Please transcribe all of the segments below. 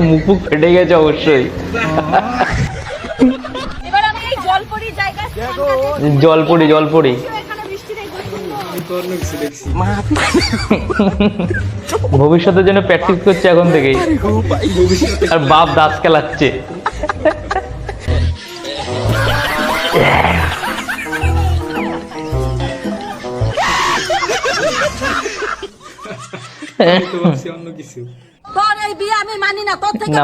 মুখ মুখ ফেটে গেছে অবশ্যই। জলপরি ভবিষ্যতের জন্য প্র্যাকটিস করছে এখন থেকেই, আর বাপ দাঁত খেলাচ্ছে। অন্য কিছু তোর এই বিয়ে আমি মানি না, তোর থেকে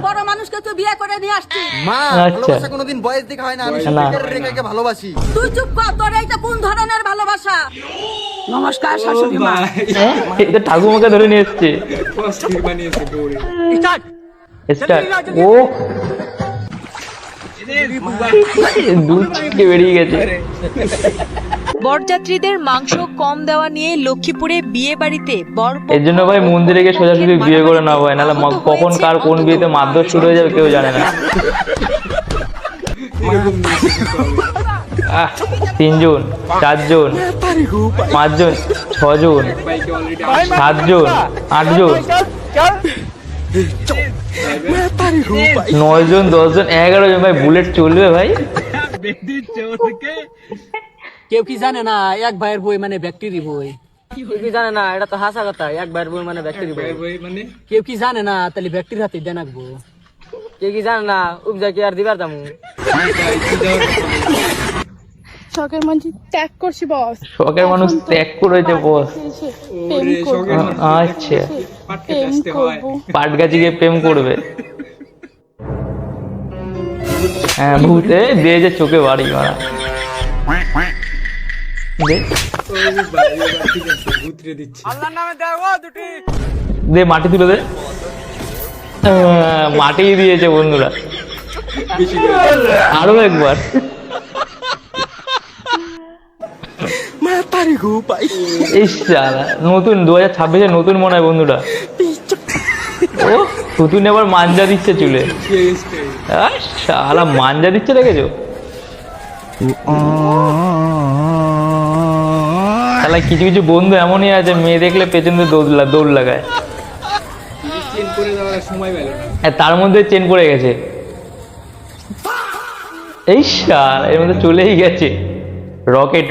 বড় মানুষকে তুই বিয়ে করে নিয়ে আসছিস। মা ভালোবাসা কোনোদিন বয়স দেখা হয় না, আমি সুখের রেখাকে ভালোবাসি। তুই চুপ কর, তোর এইটা কোন ধরনের ভালোবাসা? নমস্কার শাশুড়ি মা। এটা ঠাকুমাকে ধরে নিয়ে এসছে। বানিয়েছে বউরে। স্টার্ট। ও দুধ ছিটকে বেরিয়ে গেছে। বরযাত্রীদের মাংস কম দেওয়া নিয়ে লক্ষ্মীপুরে বিয়ে বাড়িতে এর জন্য ভাই মন্দিরে গিয়ে সোজাসুজি বিয়ে করে না ভাই, নাহলে কখন কার কোন বিয়েতে মারধর শুরু হয়ে যাবে কেউ জানে না। 3 জন 4 জন 5 জন 6 জন 7 জন 8 জন 9 জন 10 জন 11 জন ভাই, বুলেট চলবে ভাই। কেউ কি জানে না এক ভাইয়ের বই মানে ব্যক্তিরই বই? কেউ কি জানে না? এটা তো হাসা কথা, এক ভাইয়ের বই মানে ব্যক্তিরই বই মানে। কেউ কি জানে না? তাহলে ব্যক্তির হাতে দেন আঁকবো। কেউ কি জানে না? উপজা কি আর দিবার দামু। শখের মানুষ ত্যাগ করছি বস, শখের মানুষ ত্যাগ করেছে বস। আচ্ছা, পাট গাছি গিয়ে প্রেম করবে। হ্যাঁ ভূতে দিয়ে যে চোখে বাড়ি মারা দে, মাটি তুলে দে। মাটি দিয়েছে বন্ধুরা, আরো একবার। নতুন 2026 নতুন মনে হয় বন্ধুরা। ও নতুন আবার মাঞ্জা দিচ্ছে চুলে, শালা মাঞ্জা দিচ্ছে, দেখেছো? শালা কিছু কিছু বন্ধু এমনই আছে, মেয়ে দেখলে পেছনে দৌড় লাগায়। তার মধ্যে চেন পড়ে গেছে, এই শালা এর মধ্যে চলেই গেছে। রকেট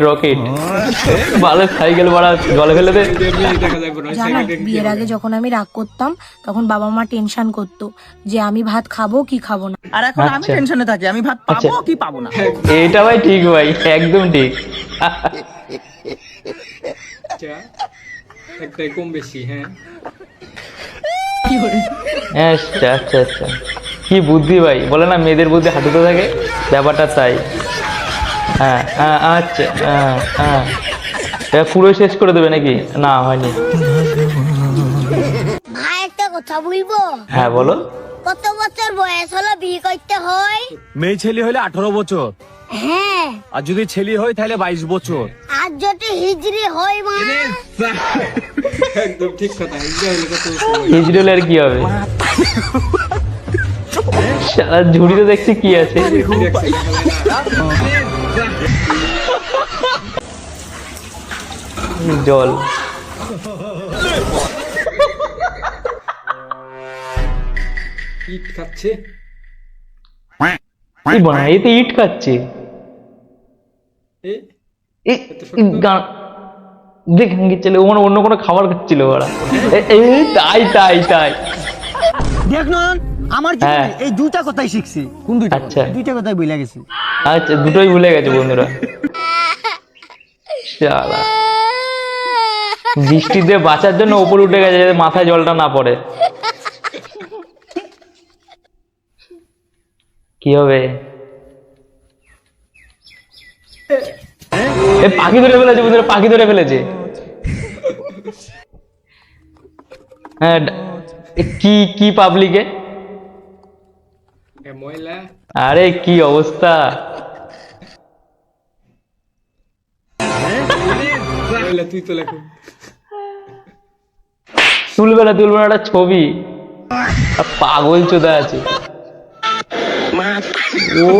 ভালো সাইকেল বাড়া, জলে ফেলে দে। বিয়ের আগে যখন আমি রাগ করতাম তখন বাবা মা টেনশন করতো যে আমি ভাত খাবো কি খাবো না, আর এখন আমি টেনশনে থাকি আমি ভাত পাবো কি পাবো না। এটা ভাই ঠিক ভাই, একদম ঠিক। একটাই কম বেশি। হ্যাঁ আচ্ছা, কি বুদ্ধি ভাই, বলে না মেয়েদের বুদ্ধি হাঁটুতে থাকে, ব্যাপারটা তাই। হ্যাঁ আচ্ছা, পুরো শেষ করে দেবে নাকি? না হয়নি। ভাই একটা কথা বলবো? হ্যাঁ বলো। কত বছর বয়স হলো বিয়ে করতে হয়? মেয়ে ছেলে হলে 18 বছর, হ্যাঁ। আর যদি ছেলে হয় তাহলে 22 বছর। আর যদি হিজরি হয় মা? একদম ঠিক কথা। হিজরি হলে আর কি হবে? সারা ঝুড়িতে দেখছি কি আছে। জল। ইট খাচ্ছে। এতে ইট খাচ্ছে। দেখ চলে ও মানে অন্য কোনো খাবার খাচ্ছিল ওরা। তাই দেখ না, আমার এই দুটা কথাই শিখছি। কোন দুইটা? আচ্ছা, দুইটা কথাই ভুলে গেছি। আচ্ছা, দুটোই ভুলে গেছে বন্ধুরা। শালা বৃষ্টি দিয়ে বাঁচার জন্য উপরে উঠে গেছে যাতে মাথায় জলটা না পড়ে। কি হবে? পাখি ধরে ফেলেছে বন্ধুরা, পাখি ধরে ফেলেছে। হ্যাঁ কি পাবলিকে? আরে কি অবস্থা! তুলবে না একটা ছবি, পাগল চোদা আছে। ও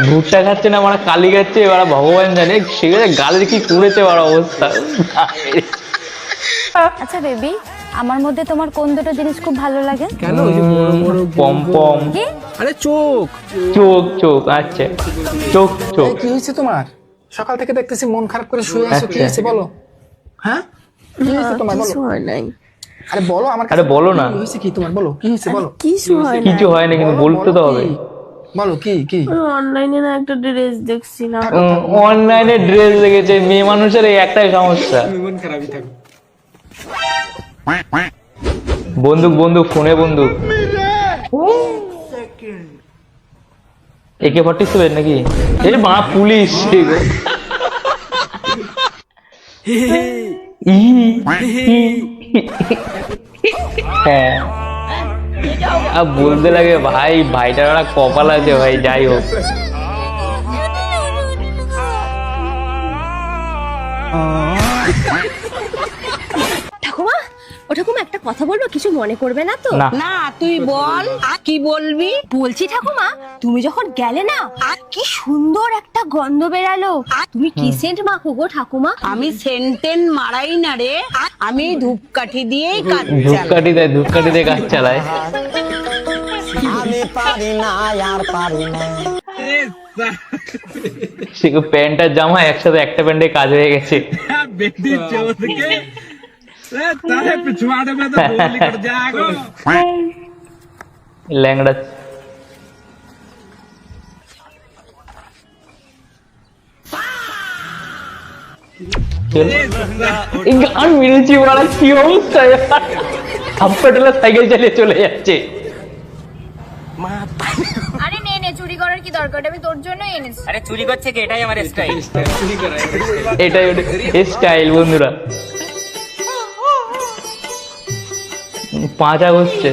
ভুট্টা খাচ্ছে না, মানে কালি খাচ্ছে, এবার ভগবান জানে সেখানে গালের কি করেছে ওর অবস্থা। আচ্ছা বেবি, আমার মধ্যে তোমার কোন দুটো জিনিস খুব ভালো লাগে? কেন ওই যে বড় বড় পম পম, আরে চোখ। চোখ চোখ, আচ্ছা চোখ চোখ। কি হয়েছে তোমার? সকাল থেকে দেখতেছি মন খারাপ করে শুয়ে আছো, কি হয়েছে বলো? হ্যাঁ কি হয়েছে তোমার বলো? আরে বলো আমার কাছে, আরে বলো না। কি হয়েছে কি তোমার বলো? কি হয়েছে বলো? কিছু হয় না, কিন্তু বলতে তো হবে। বলো কি কি? অনলাইনে না একটা ড্রেস দেখছি না, অনলাইনে ড্রেস দেখেছে। মেয়ে মানুষের এই একটাই সমস্যা, মন খারাপই থাকো। বন্দুক বন্দুক, ফোনে বন্দুক। AK-47 নাকি? এই মা পুলিশ। হ্যাঁ, আর বলতে লাগে ভাই, ভাইটার একটা কপাল আছে ভাই। যাই হোক, ঠাকুমা, ও ঠাকুমা একটা কথা বলবো, কিছু মনে করবে না তো? না। না, তুই বল কি বলবি। বলছি ঠাকুমা, তুমি যখন গেলে না, কি সুন্দর একটা গন্ধ বেরালো। তুমি কি সেন্ট মাখো গো ঠাকুমা? আমি সেন্টেন মারাই না রে, আমি ধূপকাঠি দিয়েই কাজ চালাই। ধূপকাঠি দেয়, ধূপকাঠি দিয়ে কাজ চালায়। আমি পারি না আর পারি না। সে প্যান্ট আর জামা একসাথে একটা প্যান্টে কাজ হয়ে গেছে। ল্যাংড়া এই গান মেরেছি বলা, কি অবস্থা! হাফ পেট্রোলে সাইকেল চালিয়ে চলে যাচ্ছে। আরে নে চুরি করার কি দরকার, আমি তোর জন্যই এনেছি। আরে চুরি করছে কি? এটাই আমার স্টাইল। চুরি করা এটাই স্টাইল বন্ধুরা। পাঁচা হচ্ছে।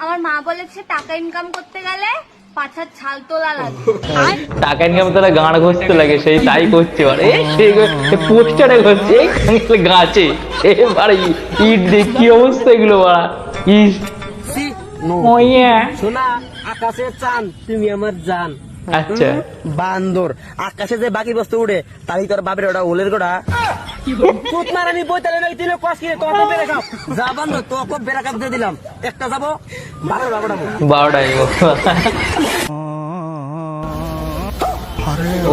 আমার মা বলেছে টাকা ইনকাম করতে গেলে পাছার ছাল তোলা লাগে। টাকা ইনকাম তারা গাঁড় ঘষতে লাগে, সেই তাই করছে। পোস্টারে ঘষছে গাছে, এবারে ইট দিয়ে কি অবস্থা এগুলো বাড়া। শোনা, আকাশে চাঁদ, তুমি আমার জান। আচ্ছা, বান্দর আকাশে যে বাকি বস্তু উড়ে, তাই তোর বাপের ওটা ওলের গোড়া। কুত মারানি বইতালে নাই দিলে কষ্ট করে তোকে বেরে খাও। যা বান্দর, তোকে বেরে কাপ দিয়ে দিলাম। একটা যাবো 12টায়।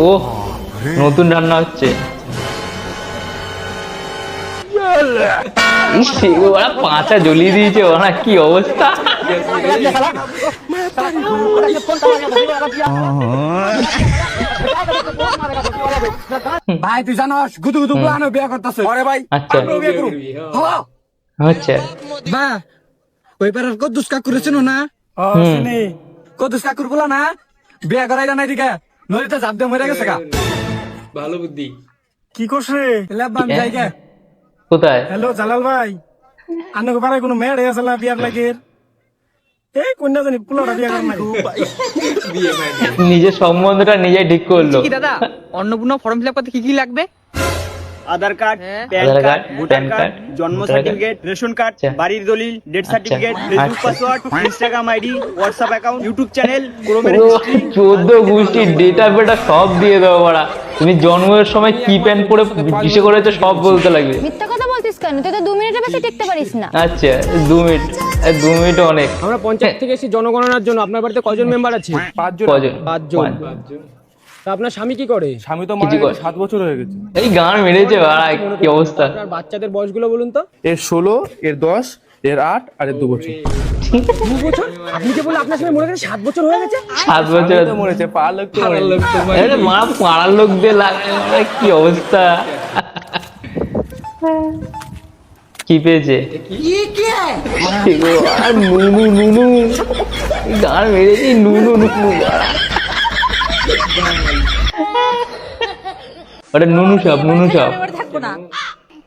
ও নতুন রান্না হচ্ছে। ওরা পাঁচা জ্বলিয়ে দিয়েছে, ওরা কি অবস্থা! ভাই তুই জানোস গুদু গুদু প্লানো বিয়ে করতেছে। আরে ভাই আচ্ছা আচ্ছা, বা ওই পাড়ার কদ্দুস কাকুর চেনো না? চিনি। কদ্দুস কাকুর বলা না বিয়ে করাইলা নাই দিকে নদীতে ঝাঁপ দিয়ে মরে গেছে গা। ভালো বুদ্ধি। কি করছ রে? লেবান জায়গা। কোথায়? হ্যালো জালাল ভাই, আনকে পাড়ায় কোনো মেয়ে আছে না বিয়ার লাগে? এই কন্যা জানি পুলাটা বিয়ে করার নাই। নিজের সম্বন্ধটা নিজে ঠিক করলো। কি দাদা, অন্নপূর্ণা ফর্ম ফিল আপ করতে কি কি লাগবে? Aadhaar card, Aadhaar card, voter PAN card, card, জন্ম ভোটার সার্টিফিকেট, রেশন কার্ড, আচ্ছা। বাড়ির দলিল, ডেথ আচ্ছা, সার্টিফিকেট, ফেসবুক আচ্ছা। Password, Instagram ID, WhatsApp account, YouTube channel, ক্রোমের পুরো হিস্ট্রি। 14 গোষ্ঠীর ডেটা ফেটা সব দিয়ে দেবো বাড়া। তুমি জন্মের সময় কি প্যান্ট পরে কিসে করেছো সব বলতে লাগবে। মিথ্যা কথা বলতিস কেন? তুই তো 2 মিনিটের বেশি টিকতে পারিস না। আচ্ছা 2 মিনিট, 2 মিনিট অনেক। আমরা পঞ্চায়েত থেকে এসেছি জনগণনার জন্য। আপনার বাড়িতে কয়জন মেম্বার আছে? 5 জন। কজন? 5 জন। তা আপনার স্বামী কি করে? স্বামী তো কিছু মারা কর। 7 বছর হয়ে গেছে। এই গান মেরেছে বাড়া, কি অবস্থা! আপনার বাচ্চাদের বয়সগুলো বলুন তো। এর 16, এর 10, এর 8 আর এর 2 বছর। 2 বছর? আপনি যে বলে আপনার স্বামী মরে গেছে 7 বছর হয়ে গেছে? 7 বছর তো মরেছে, পাড়ার লোক তো মরেছে। লোক তো আরে মা, পাড়ার লোকদের লাগে বাড়া, কি অবস্থা! কি পেয়েছে? আর নুনু নুনু গান মেরেছি, নুনু নুনু বাড়া। ওটা নুনু সাপ, নুনু সাপ। থাকবো না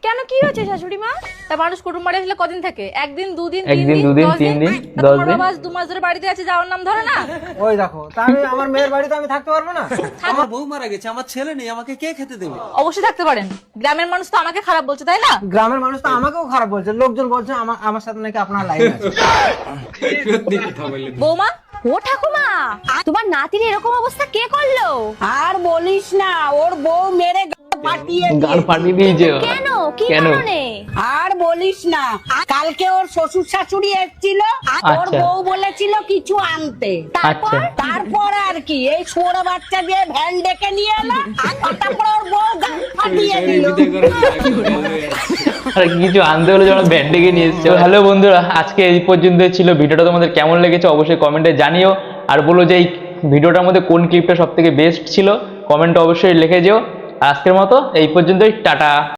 কেন? কি হয়েছে শাশুড়ি মা? তা মানুষ কুটুম বাড়ি আসলে কদিন থাকে? একদিন, দুদিন, একদিন, দুদিন, 3 দিন, 10 দিন। 2 মাস ধরে বাড়িতে আছে, যাওয়ার নাম ধরে না। ওই দেখো, তাহলে আমার মেয়ের বাড়িতে আমি থাকতে পারবো না? আমার বউ মারা গেছে, আমার ছেলে নেই, আমাকে কে খেতে দেবে? অবশ্যই থাকতে পারেন। গ্রামের মানুষ তো আমাকে খারাপ বলছে, তাই না? গ্রামের মানুষ তো আমাকেও খারাপ বলছে। লোকজন বলছে আমার সাথে নাকি আপনার লাইন আছে। সত্যি কথা বললে। বৌমা, ও ঠাকুমা, তোমার নাতির এরকম অবস্থা কে করলো? আর বলিস না, ওর বউ মেরে পাঠিয়ে গান ফাটিয়ে দিয়েছে ও। কেন? কি কেন? কারণে? আর বলিস না, কালকে ওর শ্বশুর শাশুড়ি এসেছিল, ওর আচ্ছা। বউ বলেছিল কিছু আনতে। আচ্ছা তারপর আর কি, এই ছোড়া বাচ্চা দিয়ে ভ্যান ডেকে নিয়ে এলো, আর তারপর ওর বউ গান ফাটিয়ে দিল। আর কিছু আনতে হলে যখন ব্যান্ড ডেকে নিয়ে এসছে। হ্যালো বন্ধুরা, আজকে এই পর্যন্ত ছিল। ভিডিওটা তোমাদের কেমন লেগেছে অবশ্যই কমেন্টে জানিও, আর বলো যে এই ভিডিওটার মধ্যে কোন ক্লিপটা সব থেকে বেস্ট ছিল, কমেন্টে অবশ্যই লিখে যেও। আজকের মতো এই পর্যন্তই, টাটা।